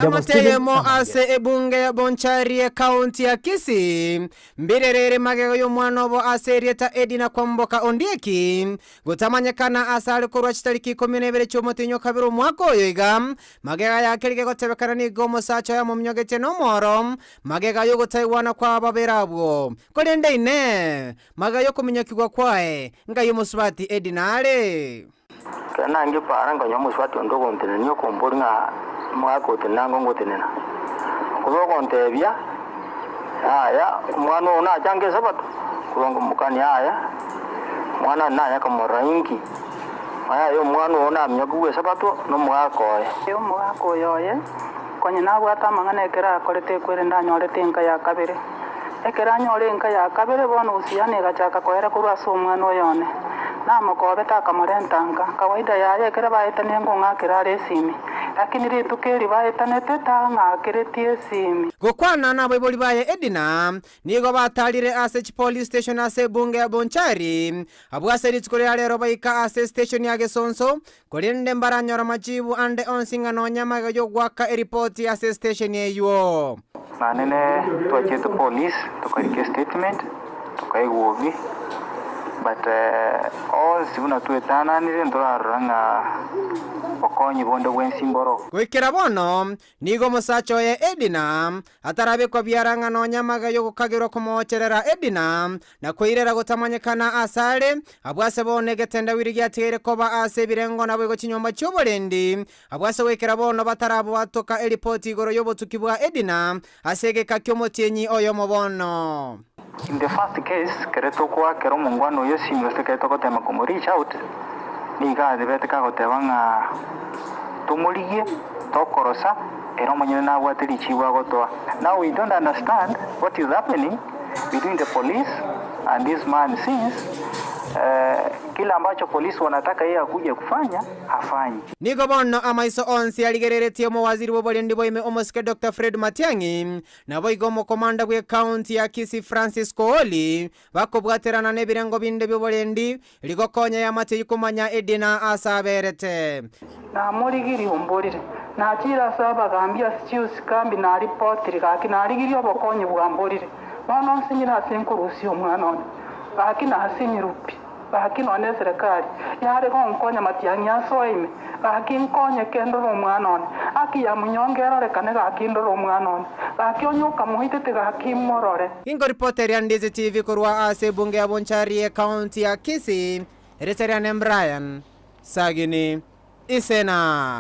Amateyemo ase ebunge ya Bonchari kaunti ya Kisii mbirerere magego y'omwana obo ase rieta Edina Kwamboka Ondieki gutamanyekana asali kurwa chitariki 12 cy'umutinyo kabiri umwaka oyo iga magega yakirige gotebekana n'igomo sacho ya mumnyogete no moro magega yo gutaiwana kwa baberabwo kolende ine magega yo kuminyakirwa kwae ngayo musubati Edinare kana ngi para ngo nyamuswati ondogo ntene niyo kombori nga mwako tenango ngotenena kuzo kontebya aya mwana ona change sabato kulongo mukani aya mwana nanya kamoraingi aya yo mwana ona mnyaguwe sabato no mwako yoye konye nabwo atamangana ekera kolete kwirenda nyorete nka ya kabere ekera nyore nka ya kabere bono usiyane gachaka koera kurwa so mwana oyone nama kobeta kamorentanga kawaida yaye ekera baetane ngo ngakira resimi lakini ritu keri baetanete tanga keretie simi gukwana nabo boli baye Edina nigo batalire ase police station ase bunge ya Bonchari abwase ritskore alero baika ase station ya Gesonso kolinde mbaranyora majibu ande onsinga no nyamaga yo gwaka report ase station yeyo nanene twacheto police tukarike statement tukaiwobi but all sibuna tuetana nire ndoraranga okonyi bondo wensimboro kwikira bono nigo musacho ye Edina atarabe kwa byaranga no nyamaga yo gukagirwa kumocherera Edina na kwirera gutamanyekana asale abwase bone getenda wirigi atere koba ase birengo nabo go kinyomba cy'oborendi abwase wekera bono batarabo batoka report igoro yo botukibwa Edina asege kakyomotienyi oyo mobono. In the first case, kereto kwa kero mungwano yosi mwese kereto kote makomo reach out niga debete ka kote wanga tumuliye tokorosa ero manyene na watiri chiwa gotoa. Now we don't understand what is happening between the police and this man since kila ambacho polisi wanataka yeye akuje kufanya hafanyi. Nigo bono amaiso onsi aligereretie mo waziri w'obolendi boime omoske Dr. Fred Matiang'i nabo igomo komanda bwe county ya Kisii Francis Kooli bakobwaterana n'ebirengo binde by'obolendi ligokonya ya mate yikumanya Edina asaberete na morigiri umborire na chira saba gambia sius kambi na report likaki na rigiri obokonye bwamborire bono nsinyira sinkurusi omwana ono bakina hasinyirupi bakino ne serikali yare ko nkonya Matiang'i asoime bakinkonye kendo ro mwana one akiya munyongera rekane gakindo ro mwana one bakionyoka muhitete gakimorore ingo reporter ya Ndizi TV kurwa ase bunge ya Bonchari county ya Kisii Reterian Brian Sagini Isena.